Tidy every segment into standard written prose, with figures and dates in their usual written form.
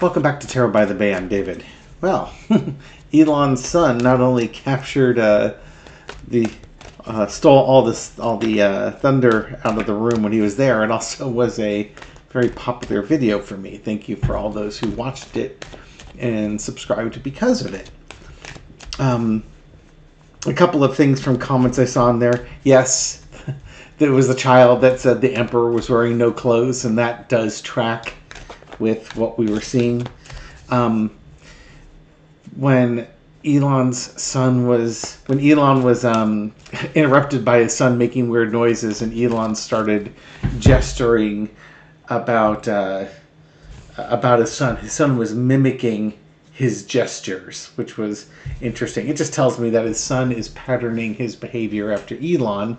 Welcome back to Tarot by the Bay. I'm David. Well, Elon's son not only captured stole all the thunder out of the room when he was there, it also was a very popular video for me. Thank you for all those who watched it and subscribed because of it. A couple of things from comments I saw in there. Yes, there was a child that said the emperor was wearing no clothes, and that does track with what we were seeing. When Elon was interrupted by his son making weird noises, and Elon started gesturing about his son. His son was mimicking his gestures, which was interesting. It just tells me that his son is patterning his behavior after Elon.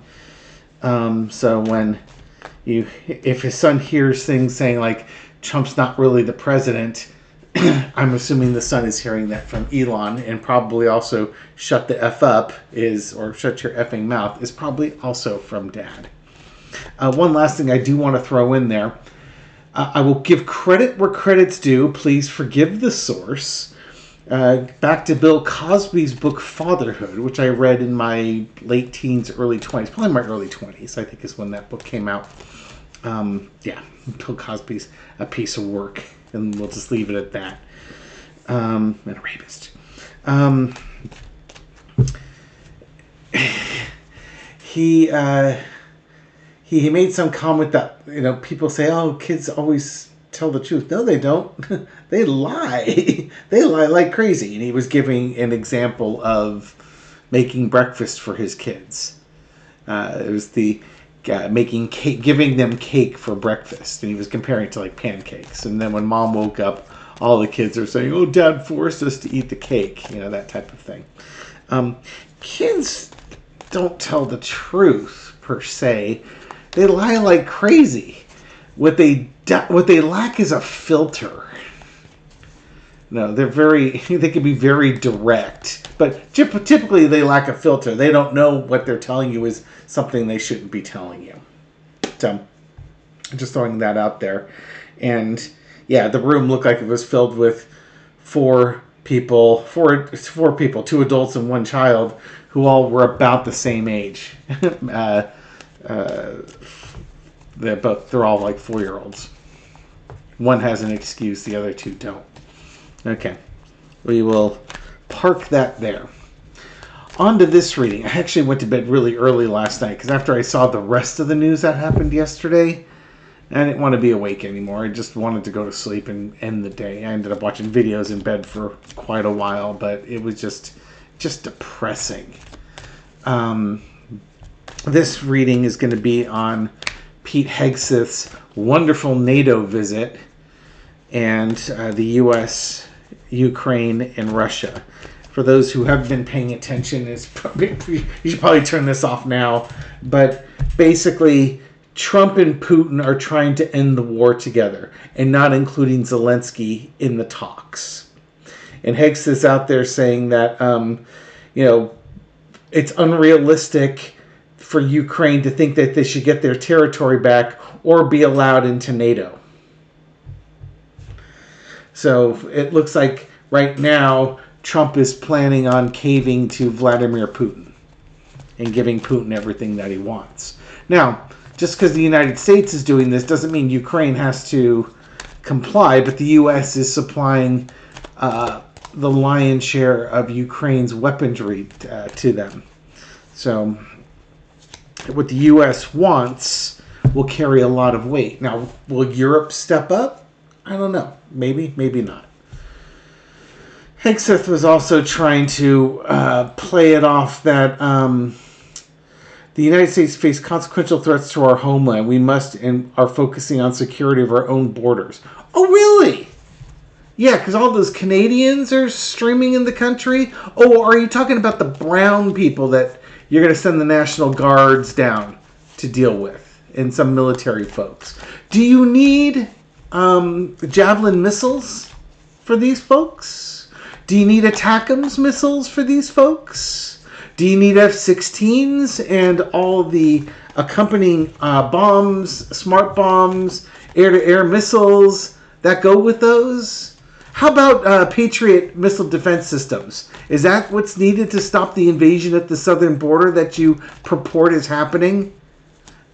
So if his son hears things saying like Trump's not really the president, I'm assuming the son is hearing that from Elon, and probably also shut the F up or shut your effing mouth is probably also from Dad. One last thing I do want to throw in there. I will give credit where credit's due. Please forgive the source. Back to Bill Cosby's book Fatherhood, which I read in my late teens, early 20s. Probably my early 20s, I think, is when that book came out. Bill Cosby's a piece of work, and we'll just leave it at that. And a rapist. He made some comment that, people say, oh, kids always tell the truth. No, they don't. They lie. They lie like crazy. And he was giving an example of making breakfast for his kids. It was the making cake, giving them cake for breakfast. And he was comparing it to like pancakes. And then when Mom woke up, all the kids are saying, oh, Dad forced us to eat the cake. That type of thing. Kids don't tell the truth, per se. They lie like crazy. What they lack is a filter. No, they can be very direct, but typically they lack a filter. They don't know what they're telling you is something they shouldn't be telling you. So, just throwing that out there. And yeah, the room looked like it was filled with four people, 2 adults and 1 child, who all were about the same age. They're all like 4-year-olds. One has an excuse, the other 2 don't. Okay, we will park that there. On to this reading. I actually went to bed really early last night because after I saw the rest of the news that happened yesterday, I didn't want to be awake anymore. I just wanted to go to sleep and end the day. I ended up watching videos in bed for quite a while, but it was just depressing. This reading is going to be on Pete Hegseth's wonderful NATO visit and the U.S., Ukraine, and Russia. For those who have been paying attention, you should probably turn this off now. But basically, Trump and Putin are trying to end the war together, and not including Zelenskyy in the talks. And Hegseth's out there saying that, it's unrealistic for Ukraine to think that they should get their territory back or be allowed into NATO. So it looks like right now Trump is planning on caving to Vladimir Putin and giving Putin everything that he wants. Now, just because the United States is doing this doesn't mean Ukraine has to comply, but the U.S. is supplying the lion's share of Ukraine's weaponry to them. So what the U.S. wants will carry a lot of weight. Now, will Europe step up? I don't know. Maybe, maybe not. Hegseth was also trying to play it off that the United States face consequential threats to our homeland. We must and are focusing on security of our own borders. Oh, really? Yeah, because all those Canadians are streaming in the country. Oh, are you talking about the brown people that you're going to send the National Guards down to deal with and some military folks? Do you need Javelin missiles for these folks? Do you need ATACMS missiles for these folks? Do you need F-16s and all the accompanying bombs, smart bombs, air-to-air missiles that go with those? How about Patriot missile defense systems? Is that what's needed to stop the invasion at the southern border that you purport is happening?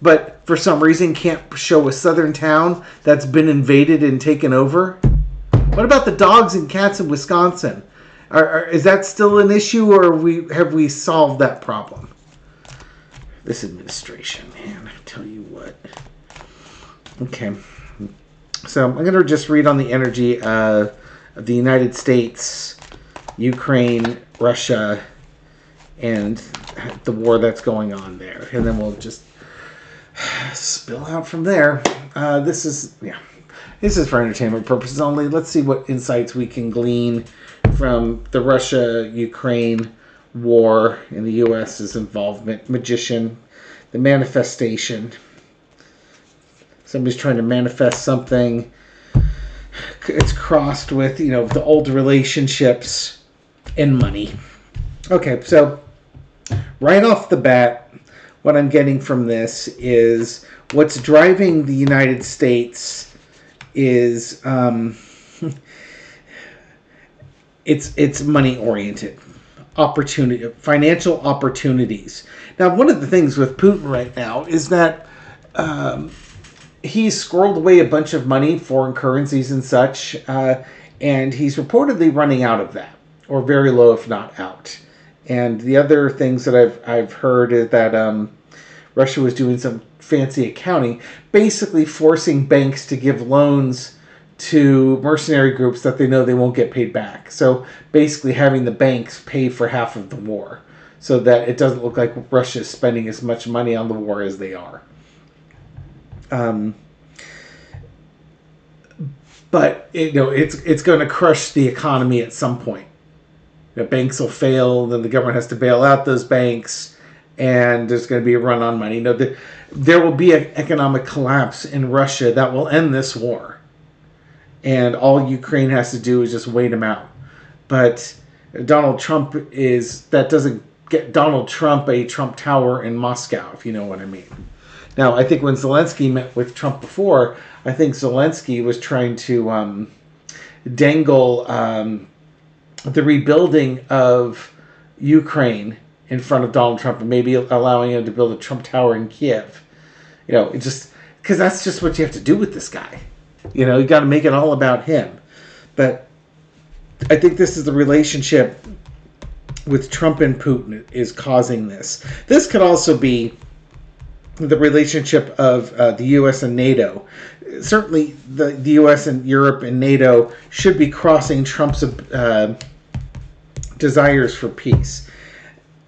But for some reason can't show a southern town that's been invaded and taken over? What about the dogs and cats in Wisconsin? Is that still an issue, or have we solved that problem? This administration, man, I tell you what. Okay. So I'm going to just read on the energy of the United States, Ukraine, Russia, and the war that's going on there. And then we'll just spill out from there. This is for entertainment purposes only. Let's see what insights we can glean from the Russia-Ukraine war and the U.S.'s involvement. Magician, the manifestation. Somebody's trying to manifest something. It's crossed with, the old relationships and money. Okay, so right off the bat, what I'm getting from this is what's driving the United States is it's money oriented, opportunity, financial opportunities. Now, one of the things with Putin right now is that he's squirreled away a bunch of money, foreign currencies and such, and he's reportedly running out of that, or very low if not out. And the other things that I've heard is that Russia was doing some fancy accounting, basically forcing banks to give loans to mercenary groups that they know they won't get paid back. So basically having the banks pay for half of the war, so that it doesn't look like Russia is spending as much money on the war as they are. But it's going to crush the economy at some point. The banks will fail, then the government has to bail out those banks, and there's going to be a run on money. There will be an economic collapse in Russia that will end this war, and all Ukraine has to do is just wait them out. But Donald Trump that doesn't get Donald Trump a Trump Tower in Moscow, if you know what I mean. Now, I think when Zelenskyy met with Trump before, I think Zelenskyy was trying to dangle the rebuilding of Ukraine in front of Donald Trump, and maybe allowing him to build a Trump Tower in Kiev. Just because that's just what you have to do with this guy. You got to make it all about him. But I think this is the relationship with Trump and Putin is causing this. This could also be the relationship of the U.S. and NATO. Certainly, the U.S. and Europe and NATO should be crossing Trump's desires for peace.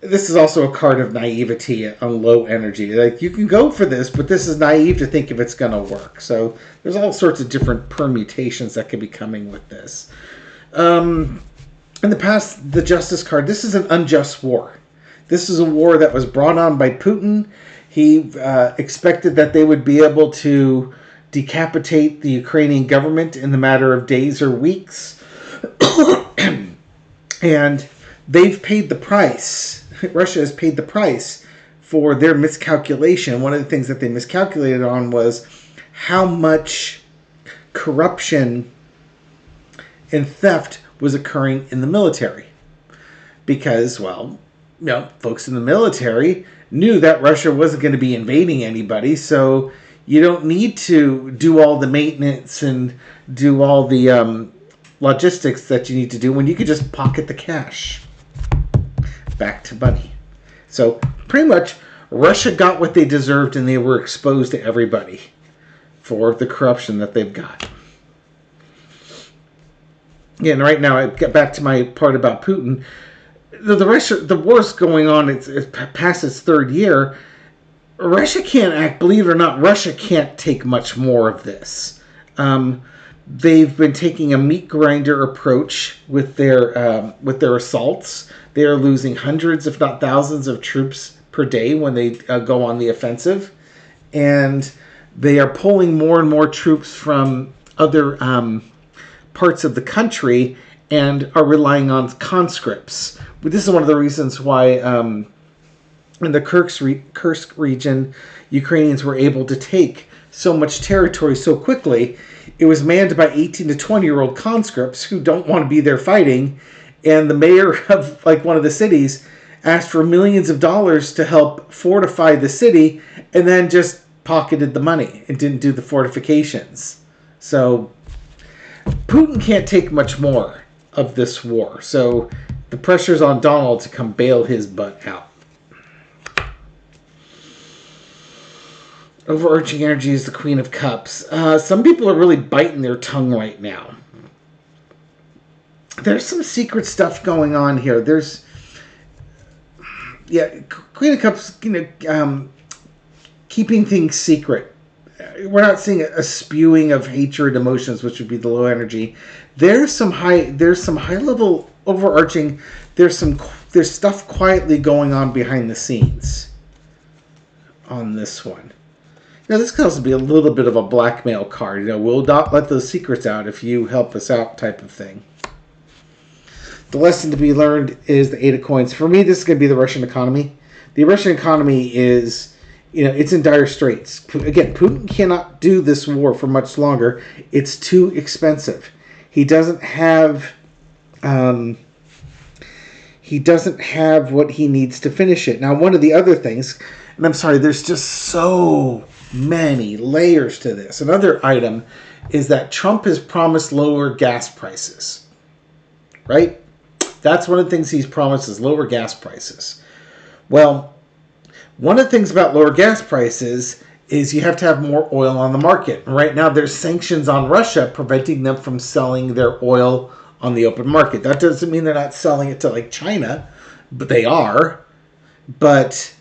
This is also a card of naivety on low energy. Like, you can go for this, but this is naive to think if it's going to work. So there's all sorts of different permutations that could be coming with this. In the past, the justice card, this is an unjust war. This is a war that was brought on by Putin. He expected that they would be able to decapitate the Ukrainian government in the matter of days or weeks. And they've paid the price. Russia has paid the price for their miscalculation. One of the things that they miscalculated on was how much corruption and theft was occurring in the military. Because, folks in the military knew that Russia wasn't going to be invading anybody, so you don't need to do all the maintenance and do all the logistics that you need to do when you could just pocket the cash back to money. So pretty much Russia got what they deserved, and they were exposed to everybody for the corruption that they've got. Yeah, and right now, I get back to my part about Putin. The war's going on, it's past its third year. Russia can't act, believe it or not, Russia can't take much more of this. They've been taking a meat grinder approach with their assaults. They are losing hundreds, if not thousands, of troops per day when they go on the offensive. And they are pulling more and more troops from other parts of the country and are relying on conscripts. This is one of the reasons why in the Kursk region, Ukrainians were able to take so much territory so quickly, It was manned by 18 to 20-year-old conscripts who don't want to be there fighting, and the mayor of like one of the cities asked for millions of dollars to help fortify the city, and then just pocketed the money and didn't do the fortifications. So Putin can't take much more of this war. So the pressure's on Donald to come bail his butt out. Overarching energy is the Queen of Cups. Some people are really biting their tongue right now. There's some secret stuff going on here. Queen of Cups, keeping things secret. We're not seeing a spewing of hatred emotions, which would be the low energy. There's some high level overarching. There's stuff quietly going on behind the scenes on this one. Now, this could also be a little bit of a blackmail card. We'll not let those secrets out if you help us out type of thing. The lesson to be learned is the Eight of Coins. For me, this is going to be the Russian economy. The Russian economy is, it's in dire straits. Again, Putin cannot do this war for much longer. It's too expensive. He doesn't have what he needs to finish it. Now, one of the other things, and I'm sorry, there's just so many layers to this. Another item is that Trump has promised lower gas prices, right? That's one of the things he's promised is lower gas prices. Well, one of the things about lower gas prices is you have to have more oil on the market. Right now, there's sanctions on Russia preventing them from selling their oil on the open market. That doesn't mean they're not selling it to like China, but they are. But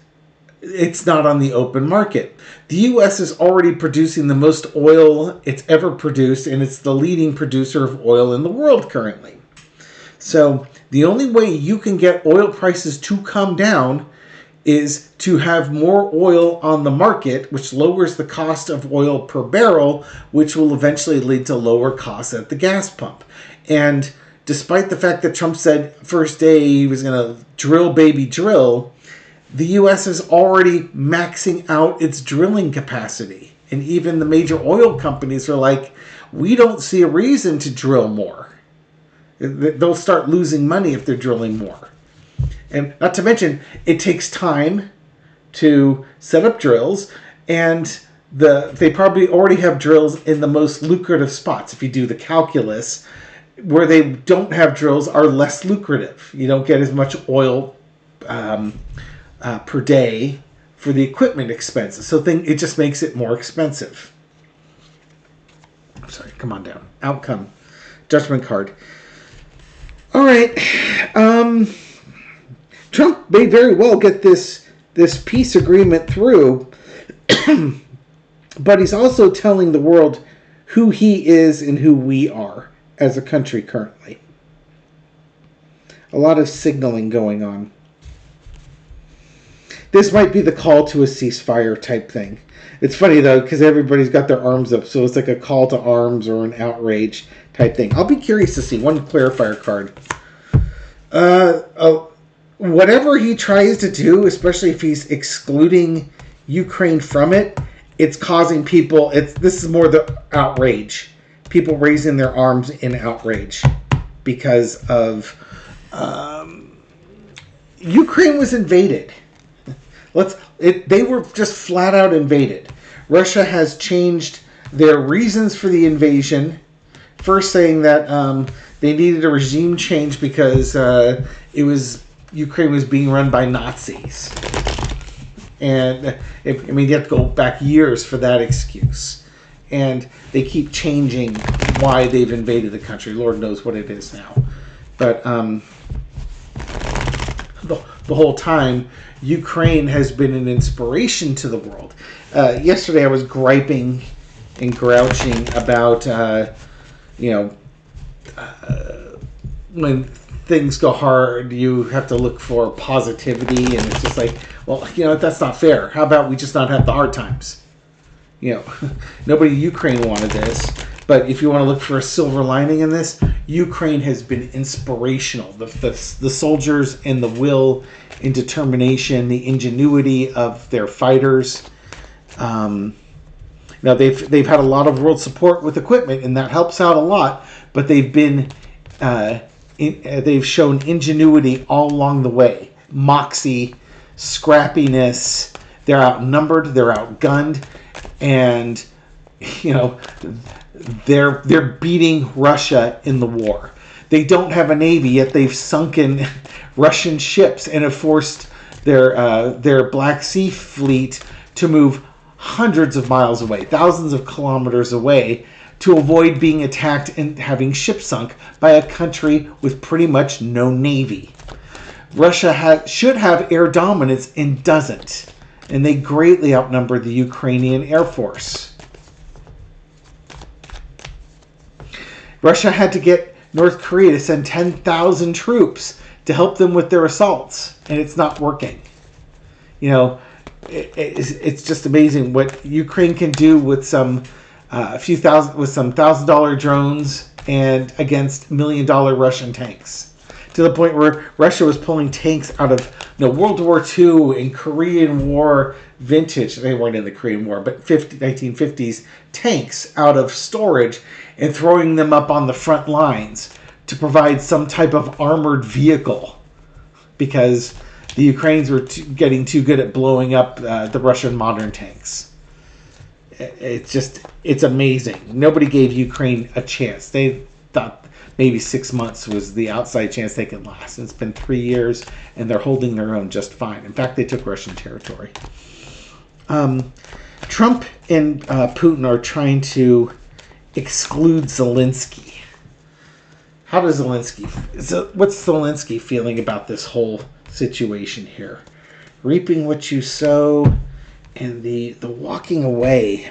it's not on the open market. The U.S. is already producing the most oil it's ever produced, and it's the leading producer of oil in the world currently. So the only way you can get oil prices to come down is to have more oil on the market, which lowers the cost of oil per barrel, which will eventually lead to lower costs at the gas pump. And despite the fact that Trump said first day he was going to drill, baby, drill, the U.S. is already maxing out its drilling capacity. And even the major oil companies are like, we don't see a reason to drill more. They'll start losing money if they're drilling more. And not to mention, it takes time to set up drills, and they probably already have drills in the most lucrative spots. If you do the calculus, where they don't have drills are less lucrative. You don't get as much oil per day for the equipment expenses. So it just makes it more expensive. I'm sorry, come on down. Outcome. Judgment card. All right. Trump may very well get this peace agreement through, but he's also telling the world who he is and who we are as a country currently. A lot of signaling going on. This might be the call to a ceasefire type thing. It's funny, though, because everybody's got their arms up, so it's like a call to arms or an outrage type thing. I'll be curious to see. One clarifier card. Whatever he tries to do, especially if he's excluding Ukraine from it, it's causing people... This is more the outrage. People raising their arms in outrage because of... Ukraine was invaded. They were just flat out invaded. Russia has changed their reasons for the invasion. First saying that they needed a regime change because Ukraine was being run by Nazis. And you have to go back years for that excuse. And they keep changing why they've invaded the country. Lord knows what it is now. But the whole time, Ukraine has been an inspiration to the world. Yesterday I was griping and grouching about, when things go hard, you have to look for positivity, and it's just like, well, that's not fair. How about we just not have the hard times? Nobody in Ukraine wanted this. But if you want to look for a silver lining in this, Ukraine has been inspirational. The soldiers and the will and determination, the ingenuity of their fighters. Now they've had a lot of world support with equipment, and that helps out a lot. But they've shown ingenuity all along the way, moxie, scrappiness. They're outnumbered, they're outgunned, and they're beating Russia in the war. They don't have a navy, yet they've sunken Russian ships and have forced their Black Sea fleet to move hundreds of miles away, thousands of kilometers away, to avoid being attacked and having ships sunk by a country with pretty much no navy. Russia should have air dominance and doesn't, and they greatly outnumber the Ukrainian Air Force. Russia had to get North Korea to send 10,000 troops to help them with their assaults, and it's not working. It's just amazing what Ukraine can do with some $1,000 drones and against $1 million Russian tanks, to the point where Russia was pulling tanks out of World War II and Korean War vintage. They weren't in the Korean War, but 1950s tanks out of storage and throwing them up on the front lines to provide some type of armored vehicle, because the Ukrainians were getting too good at blowing up the Russian modern tanks. It's amazing. Nobody gave Ukraine a chance. They thought maybe 6 months was the outside chance they could last. And it's been 3 years, and they're holding their own just fine. In fact, they took Russian territory. Trump and Putin are trying to exclude Zelenskyy. What's Zelenskyy feeling about this whole situation here? Reaping what you sow, and the walking away.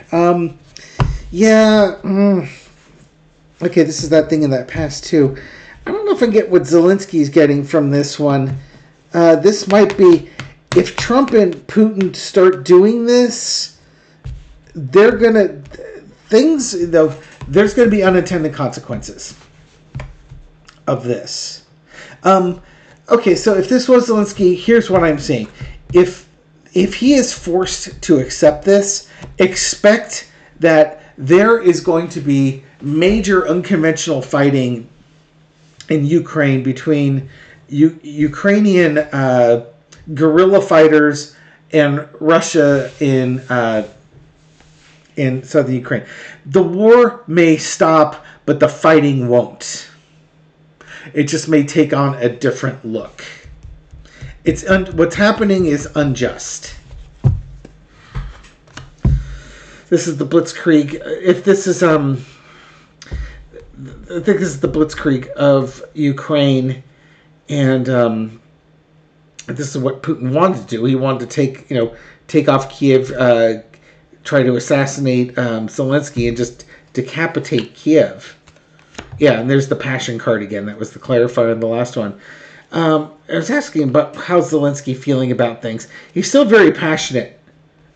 Okay, this is that thing in that past too. I don't know if I get what Zelensky's getting from this one. This might be, if Trump and Putin start doing this, there's going to be unintended consequences of this. Okay, so if this was Zelenskyy, here's what I'm saying. If he is forced to accept this, expect that there is going to be major unconventional fighting in Ukraine between Ukrainian guerrilla fighters and Russia in southern Ukraine. The war may stop, but the fighting won't. It just may take on a different look. What's happening is unjust. This is the Blitzkrieg. If this is I think this is the Blitzkrieg of Ukraine, and this is what Putin wanted to do. He wanted to take off Kiev, try to assassinate Zelenskyy, and just decapitate Kiev. Yeah, and there's the passion card again. That was the clarifier in the last one. I was asking about how Zelenskyy feeling about things. He's still very passionate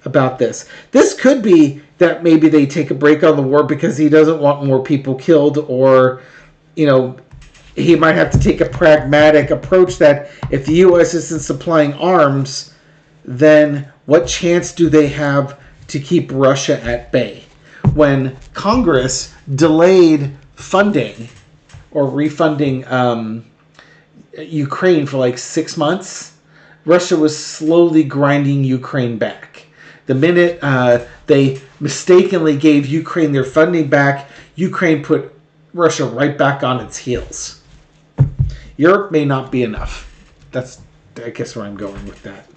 about this. This could be that maybe they take a break on the war because he doesn't want more people killed, or, he might have to take a pragmatic approach that if the U.S. isn't supplying arms, then what chance do they have to keep Russia at bay? When Congress delayed funding or refunding Ukraine for like 6 months, Russia was slowly grinding Ukraine back. The minute they mistakenly gave Ukraine their funding back, Ukraine put Russia right back on its heels. Europe may not be enough. That's, I guess, where I'm going with that.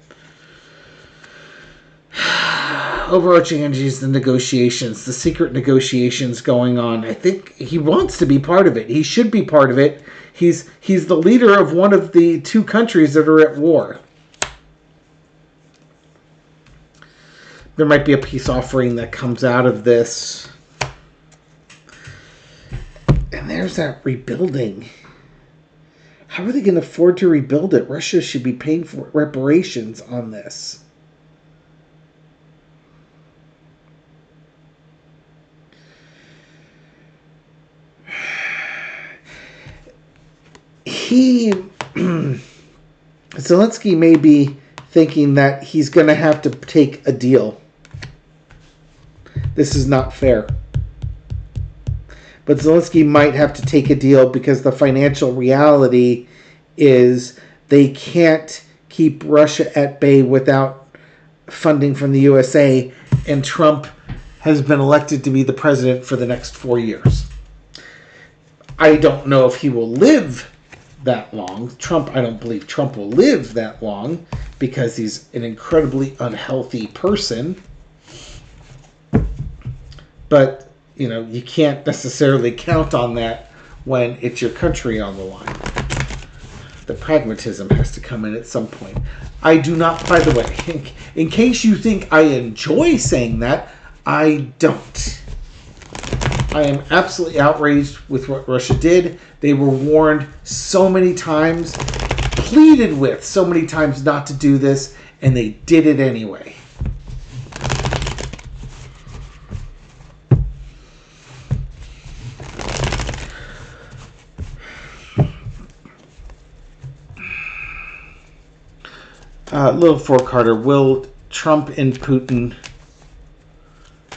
Overarching energy is the negotiations, the secret negotiations going on. I think he wants to be part of it. He should be part of it. He's the leader of one of the two countries that are at war. There might be a peace offering that comes out of this. And there's that rebuilding. How are they going to afford to rebuild it? Russia should be paying for reparations on this. Zelenskyy may be thinking that he's going to have to take a deal. This is not fair. But Zelenskyy might have to take a deal because the financial reality is they can't keep Russia at bay without funding from the USA, and Trump has been elected to be the president for the next 4 years. I don't know if he will live that long. I don't believe Trump will live that long because he's an incredibly unhealthy person. But, you can't necessarily count on that when it's your country on the line. The pragmatism has to come in at some point. I do not, by the way, in case you think I enjoy saying that, I don't. I am absolutely outraged with what Russia did. They were warned so many times, pleaded with so many times not to do this, and they did it anyway. Little four-carter. Will Trump and Putin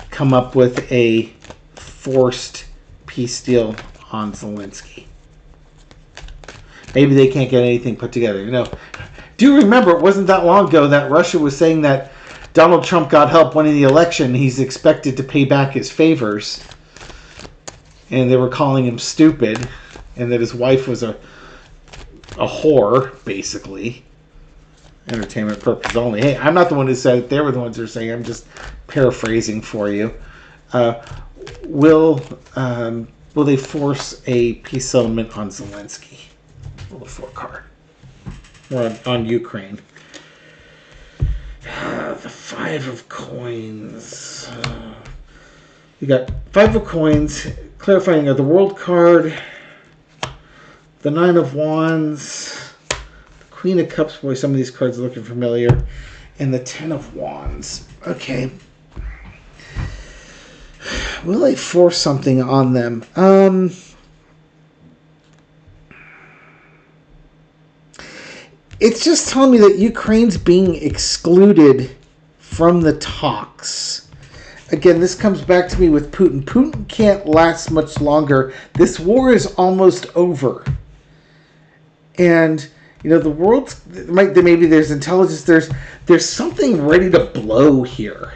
come up with a forced peace deal on Zelenskyy? Maybe they can't get anything put together. Do you remember, it wasn't that long ago that Russia was saying that Donald Trump got help winning the election. He's expected to pay back his favors. And they were calling him stupid. And that his wife was a whore, basically. Entertainment purposes only. Hey, I'm not the one who said it. They were the ones who are saying. I'm just paraphrasing for you. Will they force a peace settlement on Zelenskyy? Roll a 4-card. Or on Ukraine. The 5 of coins. You got 5 of coins. Clarifying of the world card. The 9 of wands. Queen of Cups, boy, some of these cards are looking familiar. And the 10 of Wands. Okay. Will I force something on them? It's just telling me that Ukraine's being excluded from the talks. Again, this comes back to me with Putin. Putin can't last much longer. This war is almost over. And the world's maybe there's intelligence. There's something ready to blow here.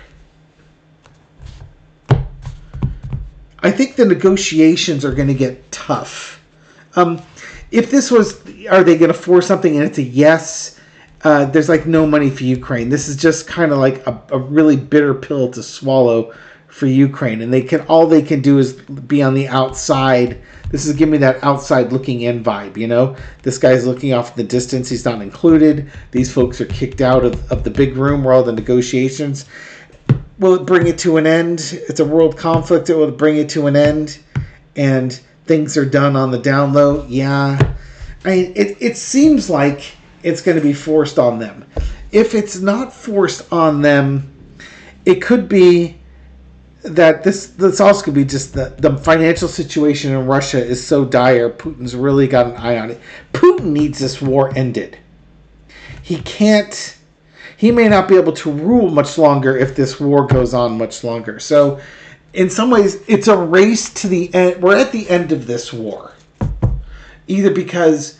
I think the negotiations are going to get tough. If this was, are they going to force something and it's a yes? There's no money for Ukraine. This is just kind of like a really bitter pill to swallow for Ukraine, and all they can do is be on the outside. This is giving me that outside looking in vibe, This guy's looking off in the distance. He's not included. These folks are kicked out of the big room where all the negotiations. Will it bring it to an end? It's a world conflict. It will bring it to an end, and things are done on the down low. Yeah. It seems like it's going to be forced on them. If it's not forced on them, it could be that this also could be just the financial situation in Russia is so dire. Putin's really got an eye on it. Putin needs this war ended. He may not be able to rule much longer if this war goes on much longer. So in some ways, it's a race to the end. We're at the end of this war. Either because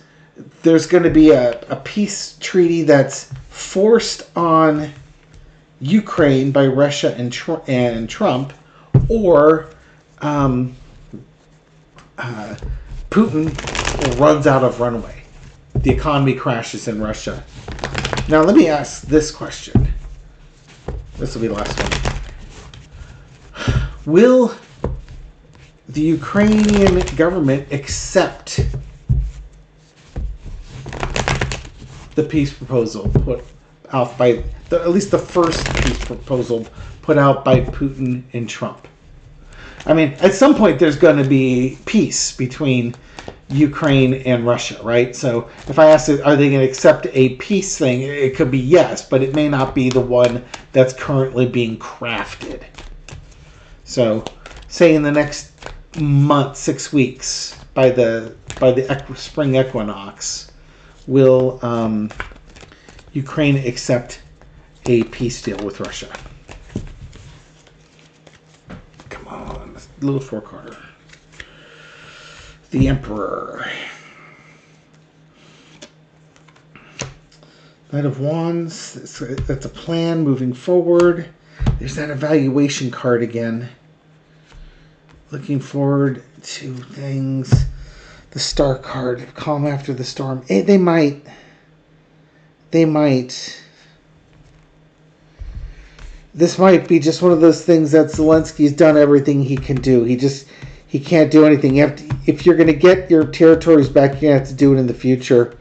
there's going to be a peace treaty that's forced on Ukraine by Russia and Trump, or Putin runs out of runway. The economy crashes in Russia. Now let me ask this question. This will be the last one. Will the Ukrainian government accept the peace proposal put out by at least the first peace proposal put out by Putin and Trump? I mean, at some point there's going to be peace between Ukraine and Russia, right? So if I ask it, are they going to accept a peace thing? It could be yes, but it may not be the one that's currently being crafted. So say in the next month, 6 weeks, by the spring equinox, will Ukraine accept a peace deal with Russia? little four-quarter. The Emperor. Knight of Wands. That's a plan moving forward. There's that evaluation card again. Looking forward to things. The Star card. Calm after the storm. They might. This might be just one of those things that Zelensky's done everything he can do. He can't do anything. If you're going to get your territories back, you're going to have to do it in the future.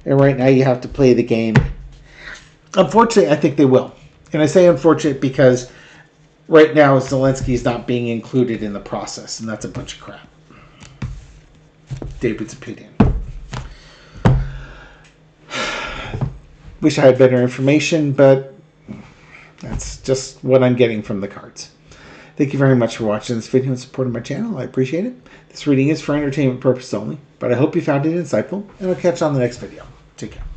And right now you have to play the game. Unfortunately, I think they will. And I say unfortunate because right now Zelensky's not being included in the process. And that's a bunch of crap. David's opinion. Wish I had better information, but that's just what I'm getting from the cards. Thank you very much for watching this video and supporting my channel. I appreciate it. This reading is for entertainment purposes only, but I hope you found it insightful, and I'll catch you on the next video. Take care.